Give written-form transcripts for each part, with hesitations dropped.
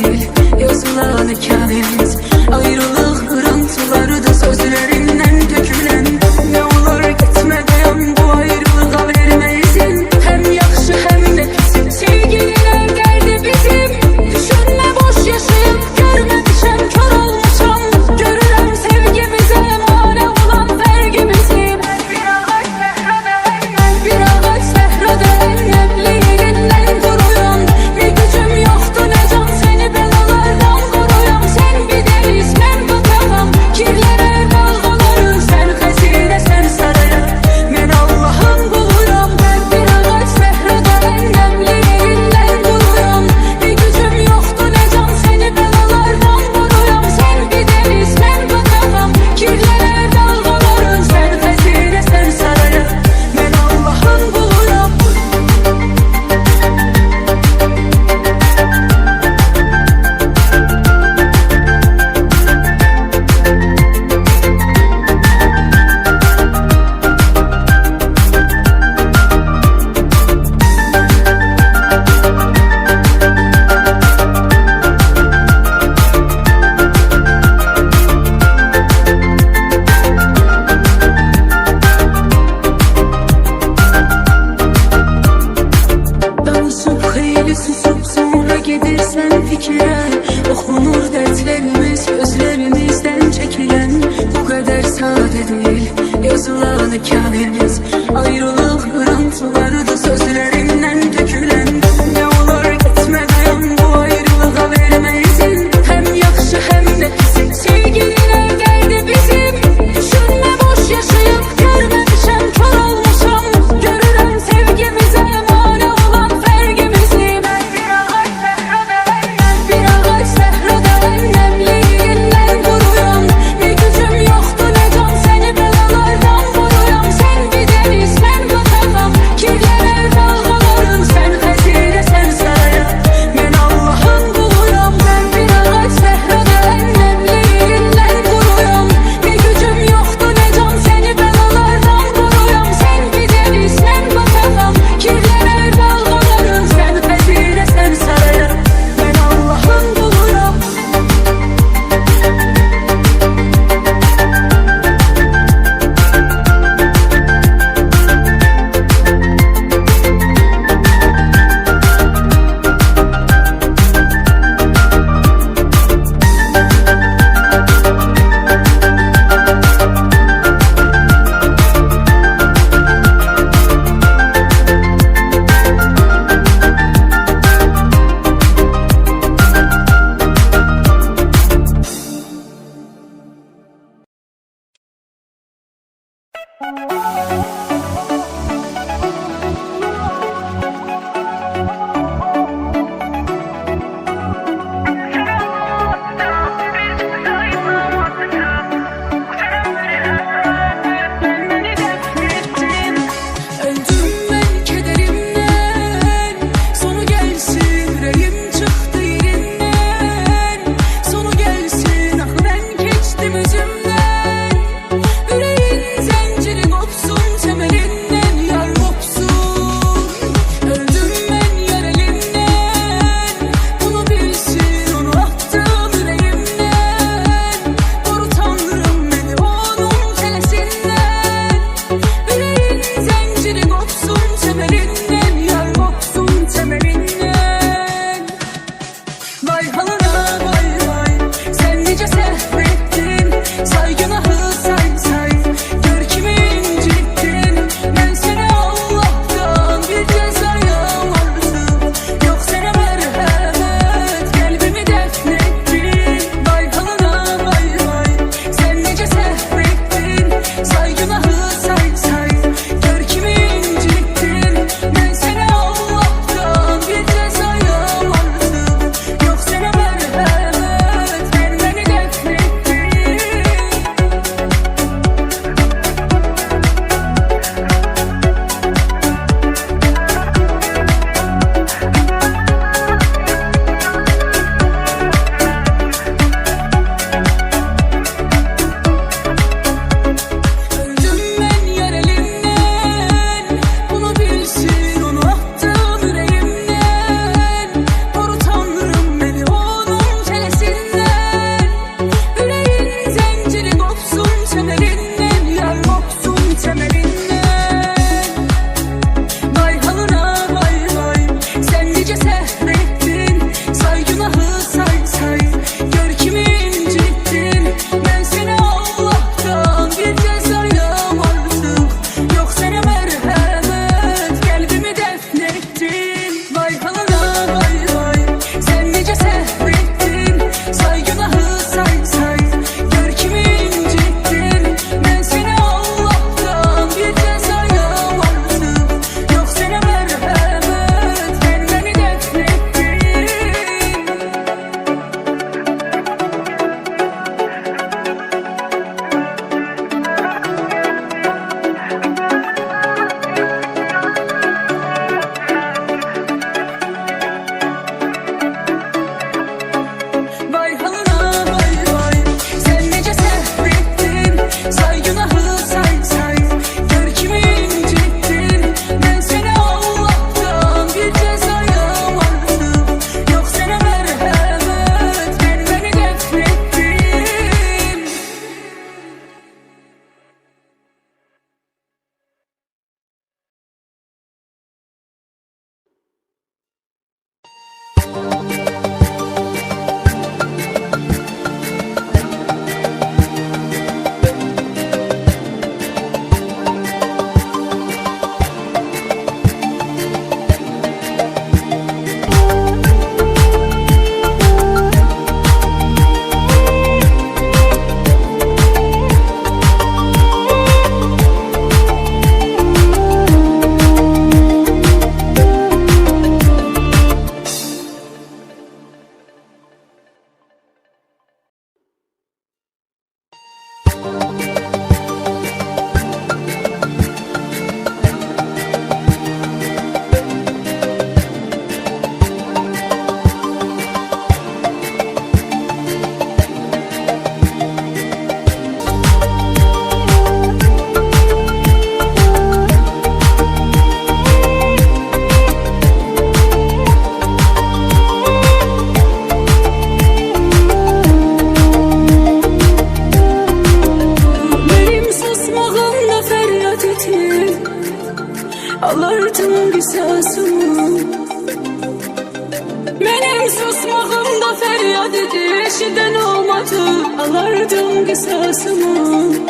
değil, yazılan hikayemiz. Ayrılık kırıntıları da sözlerinden dökülen. Ne olur gitme dayan, bu ayrılığa verme izin. Hem yaxşı hem de pis sevgililer geldi bizim. Düşünme boş yaşayıp görmemişem, kör olmuşam. Görürüm sevgimize mane olan vergimizi. Bir ağaç sehrada enlemliğinden duruyorum. Bir gücüm yoktu ne can seni belalardan koruyam. Sen bir deliz ben bu kafam, kirlere dalgaların. Sen hazine sen saraya, ben Allah'ın kuluyum. Bir ağaç sehrada enlemliğinden duruyorum. Bir gücüm yoktu ne can seni belalardan koruyam. Sen bir deliz ben bu kafam, kirlere dalgaların. Sen hazine sen saraya, ben Allah'ın kuluyum. Danışıp xeyli susup sonra gedirsən fikrə. Oxunur dərdlərimiz gözlərimizdən çəkilen. Bu qədər sadə deyil yazılan hikayemiz. Ayrılıq qırıntıları da sözlerinden dökülen. Ne olur gitme dayan, bu ayrılığa verme izin. Hem yaxşı hem de pis sevgililer geldi bizim. Düşünme boş yaşayıp görmemişem, kör olmuşam. Görürüm sevgimize mane olan vergimizi. Bir ağaç sehrada enlemliğinden duruyorum. Bir gücüm yoktu ne can seni belalardan koruyam. Sen bir deliz ben bu kafam, kirlere dalgaların. olurdu, alardım kısasımı.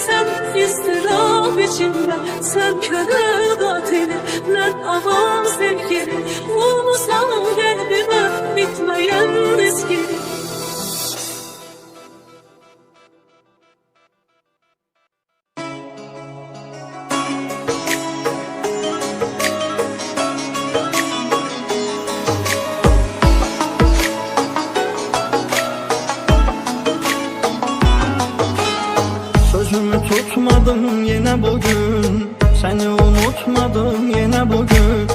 sen ıstırap içinde. Sen köle katili, ben aman sevgili. Vurmuşsan kalbime bitmeyen ezgili. Sözümü tutmadım yine bugün, seni unutmadım yine bugün.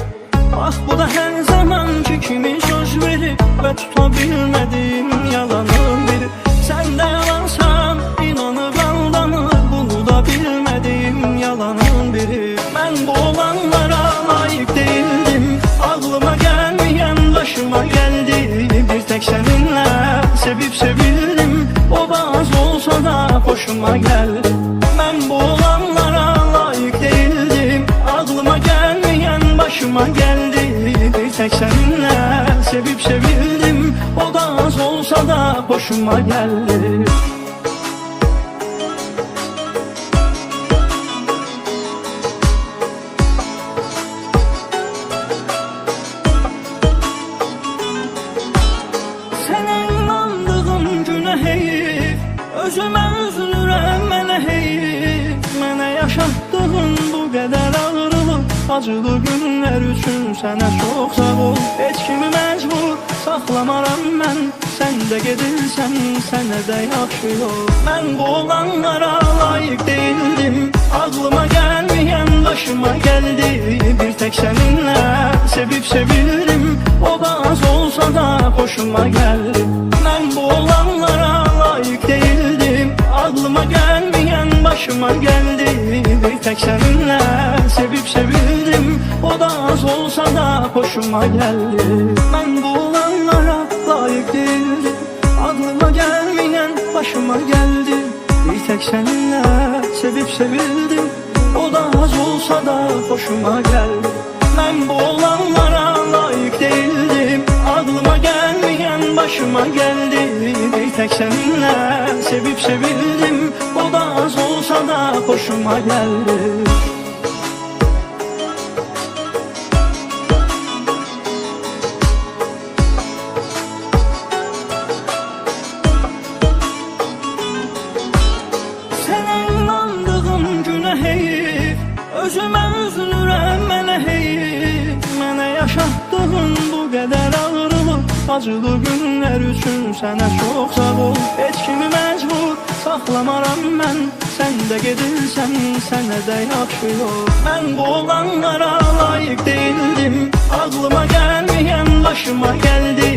Ah bu da her zamanki kimi söz verip ve tutabilmediğim yalanın biri. Sen de yalansan inanıp aldanır, bunu da bilmediğim yalanın biri. Ben bu olanlara layık değildim, aklıma gelmeyen başıma geldi. Bir tek seninle sevip sevildim, o da az olsa da hoşuma geldi. Ben bu olanlara layık değildim, aklıma gelmeyen başıma geldi. Bir tek seninle sevip sevildim, o da az olsa da hoşuma geldi. Özümə üzülürəm mənə heyif, mənə yaşatdığın bu qədər ağrılıq, acılı günlər üçün sənə çox sağ ol. Heç kimi məcbur saxlamaram mən, sən də gedirsən sənə də yaxşı yol. Mən bu olanlara layık değildim, aklıma gelmeyen başıma geldi. Bir tek seninle sevip sevildim, o da az olsa da hoşuma geldi. Ben bu olanlara layık değildim, aklıma gelmeyen başıma geldi. Bir tek seninle sevip sevildim, o da az olsa da hoşuma geldi. Ben bu olanlara layık değildim, aklıma gelmeyen başıma geldi. Bir tek seninle sevip sevildim, o da az olsa da hoşuma geldi. Ben bu olanlara layık değildim, aklıma gelmeyen başıma geldi. Bir tek seninle sevip sevildim, o da az olsa da hoşuma geldi. Özümə üzülürəm mənə heyif, mənə yaşatdığın bu qədər ağrılıq, acılı günlər üçün sənə çox sağ ol. Heç kimi məcbur saxlamaram mən, sən də gedirsən sənə də yaxşı yol. Mən bu olanlara layık değildim, aklıma gelmeyen başıma geldi.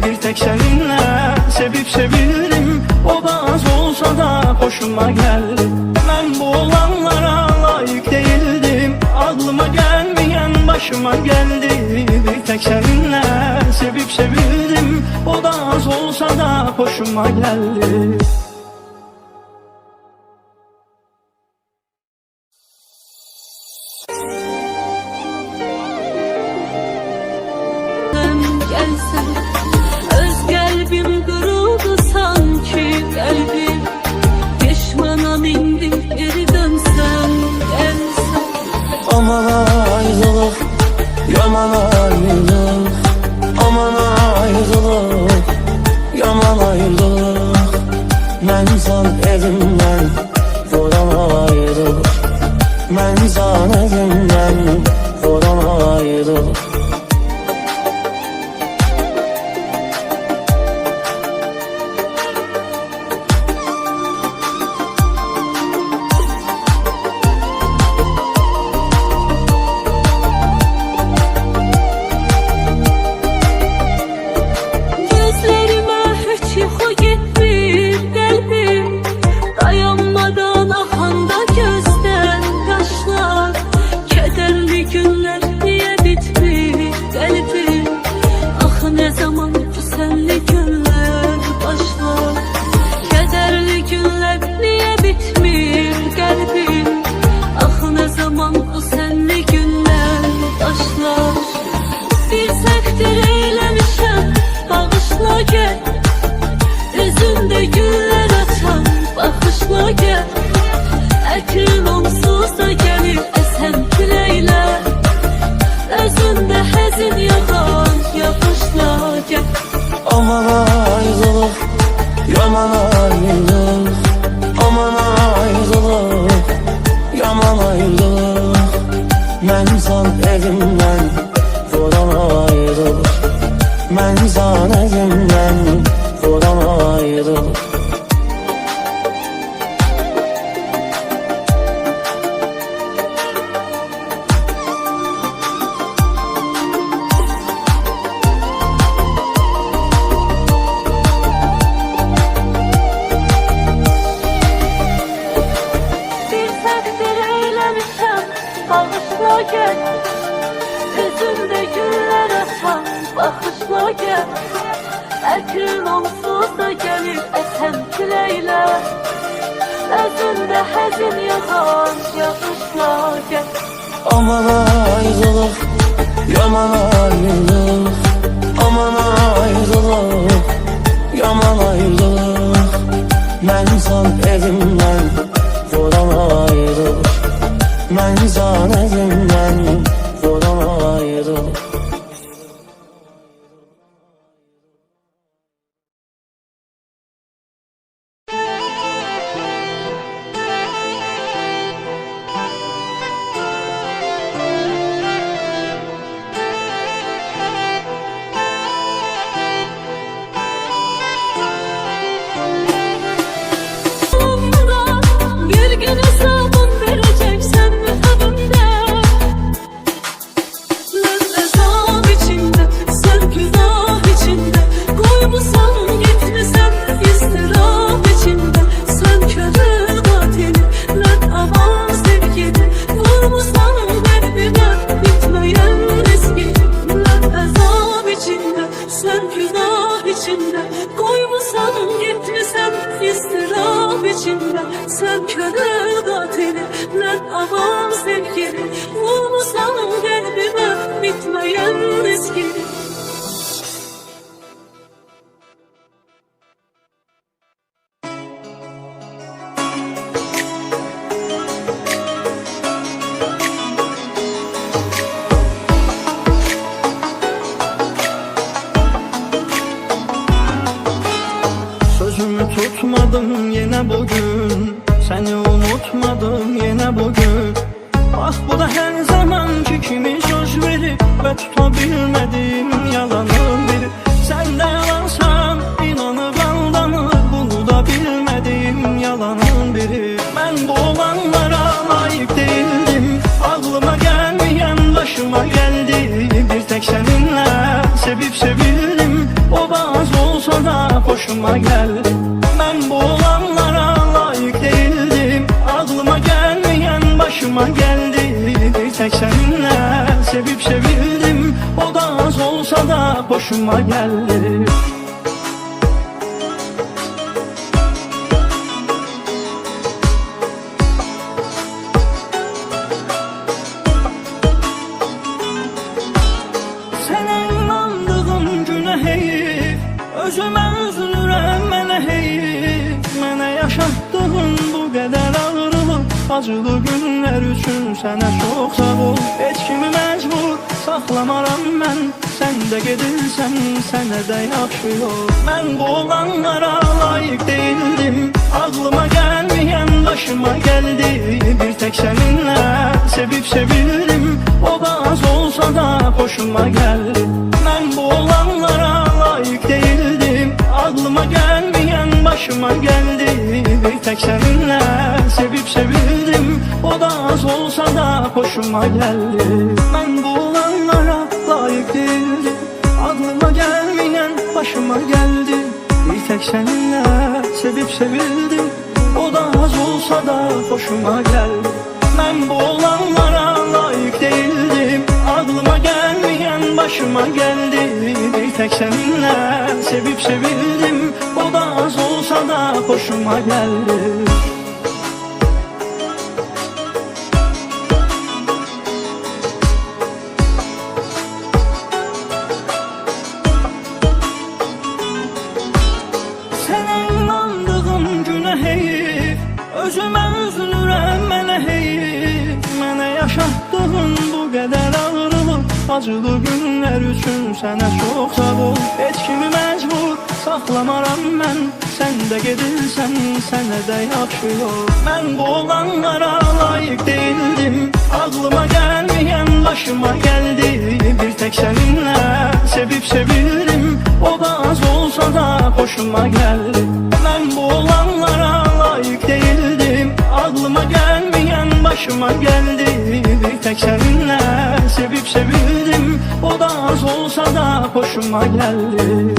Bir tek seninle sevip sevildim, o da az olsa da hoşuma geldi. Ben bu olanlara layık değildim, aklıma gelmeyen başıma geldi. Bir tek seninle sevip sevildim, o da az olsa da hoşuma geldi. Gelsen, öz kalbim kırıldı sanki kalbim. Pişmanam indi geri dönsen, gelsen. Aman ayrılık, yaman ayrılık. Aman ayrılık, yaman ayrılık. Mən can evimden vuramaydım, mən can evimden vuramaydım. gel. Üzümde güller açan bakışla gel. Ekrin onsuz da gelir esen küleyle. Özünde həzin yağan yağışla gel. Aman ayrılık, yaman ayrılık. Aman ayrılık, yaman ayrılık. Mən san evimdən vuran ayrılık. Mən san evimdən vuran ayrılık. Bir gün hesabın vereceksen mühabimde. Lezzetap içinde, sen günah içinde. Koymusan gitmesen istirap içinde. Sen körü katili, lan aman sevgili. Vurmusan kalbime bitmeyen eski. Lezzetap içinde, sen günah içinde. Koymusan gitmesen istirap içinde. Sen körü katili, lan aman sevgili. Vurmusan kalbime bitmeyen eski. Sözümü tutmadım yine bugün, seni unutmadım yine bugün. Ah bu da her zamanki kimi söz verip ve tutabilmediğim yalanın biri. Sen de yalansan inanıp aldanır, bunu da bilmediğim yalanın biri. Ben bu olanlara layık değildim, aklıma gelmeyen başıma geldi. Bir tek seninle sevip sevildim, o bazı olsa da hoşuma geldi. Ben bu olanlara layık değildim, aklıma gelmeyen başıma geldi. Bir tek seninle sevip sevildim, o da az olsa da hoşuma geldi. Sənə inandığım günə heyif, özümə üzülürəm mənə heyif. Mənə yaşatdığın bu qədər ağrılıq, acılı günlər üçün sənə çox sağ ol. Heç kimi məcbur saxlamaram mən, sən də gedirsən sənə də yaxşı yol. Mən bu olanlara layık değildim, aklıma gelmeyen başıma geldi. Bir tek seninle sevip sevildim, o da az olsa da hoşuma geldi. Ben bu olanlara layık değildim, aklıma gelmeyen başıma geldi. Bir tek seninle sevip sevildim, o da az olsa da hoşuma geldi. Ben bu olanlara layık değildim, aklıma gelmeyen başıma geldi. Bir tek seninle sevip sevildim, o da az olsa da hoşuma geldi. Ben bu olanlara layık değildim, aklıma gelmeyen başıma geldi. Bir tek seninle sevip sevildim, o da az olsa da hoşuma geldi. Sənə inandığım günə heyif, özümə üzülürəm mənə heyif. Mənə yaşatdığın bu qədər ağrılıq, acılı günlər üçün sənə çox sağ ol. Heç kimi məcbur saxlamaram mən, sən də gedirsən sənə də yaxşı yol. Mən bu olanlara layık değildim, aklıma gelmeyen başıma geldi. Bir tek seninle sevip sevildim, o da az olsa da hoşuma geldi. Ben bu olanlara layık değildim, aklıma gelmeyen başıma geldi. Bir tek seninle sevip sevildim, o da az olsa da hoşuma geldi.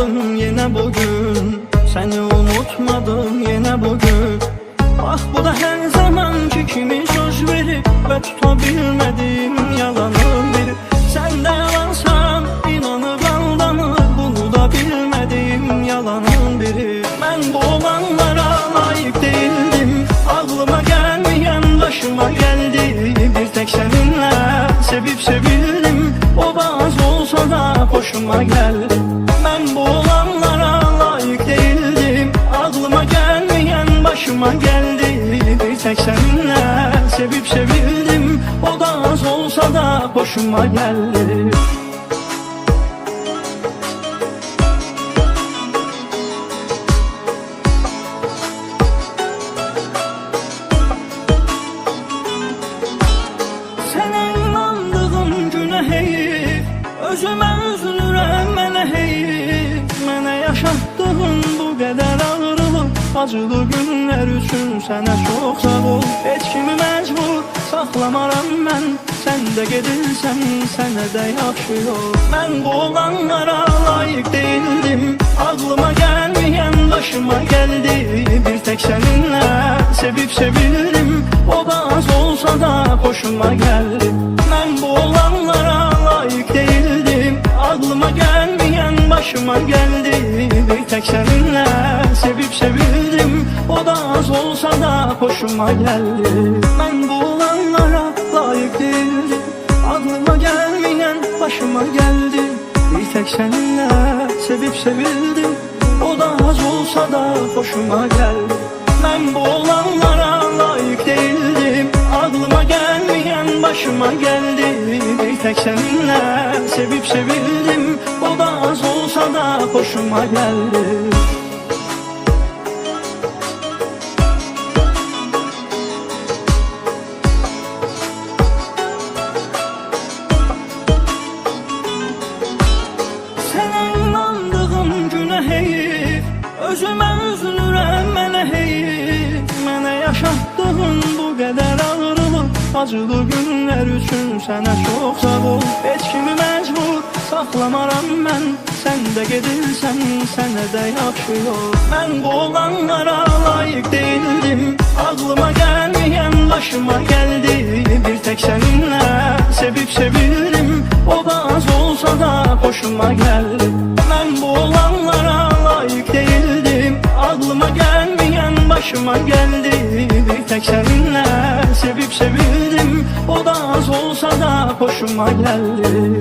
yaşadım yine bugün. Seni unutmadım yine bugün. Ah bu da her zamanki kimi söz verip ve tutabilmediğim yalanın biri. Sen de yalansan inanıp aldanır, bunu da bilmediğim yalanın biri. Ben bu olanlara layık değildim, aklıma gelmeyen başıma geldi. Bir tek seninle sevip sevildim, o bazı olsa da hoşuma geldi. Ben bu olanlara layık değildim, aklıma gelmeyen başıma geldi. Bir tek seninle sevip sevildim, o da az olsa da hoşuma geldi. Sənə inandığım günə heyif, özümə üzülürəm mənə heyif. Mənə yaşatdığın bu qədər ağrılıq, acılı günlər üçün sənə çox sağ ol. Heç kimi məcbur saxlamaram mən, sən də gedirsən sənə də yaxşı yol. Mən bu olanlara layıq değildim, aklıma gəlməyən başıma gəldi. Bir tek seninle sevip sevildim, o da az olsa da hoşuma geldi. Ben bu olanlara layık değildim, aklıma gelmeyen başıma geldi. Bir tek seninle sevip sevildim, o da az olsa da hoşuma geldi. Ben bu olanlara layık değildim, aklıma gelmeyen başıma geldi. Bir tek seninle sevip sevildim, o da az olsa da hoşuma geldi. Ben bu olanlara layık değildim, aklıma gelmeyen başıma geldi. Bir tek seninle sevip sevildim, o da az olsa da hoşuma geldi. Sənə inandığım günə heyif, özümə üzülürəm mənə heyif. Mənə yaşatdığın bu qədər ağrılıq, acılı günlər üçün sənə çox sağ ol. Heç kimi məcbur saxlamaram mən, sən də gedirsən sənə də yaxşı yol. Mən bu olanlara layık değildim, aklıma gelmeyen başıma geldi. Bir tek seninle sevip sevildim, o da az olsa da hoşuma geldi. Ben bu olanlara layık değildim, aklıma gelmeyen başıma geldi. Bir tek seninle sevip sevildim, o da az olsa da hoşuma geldi.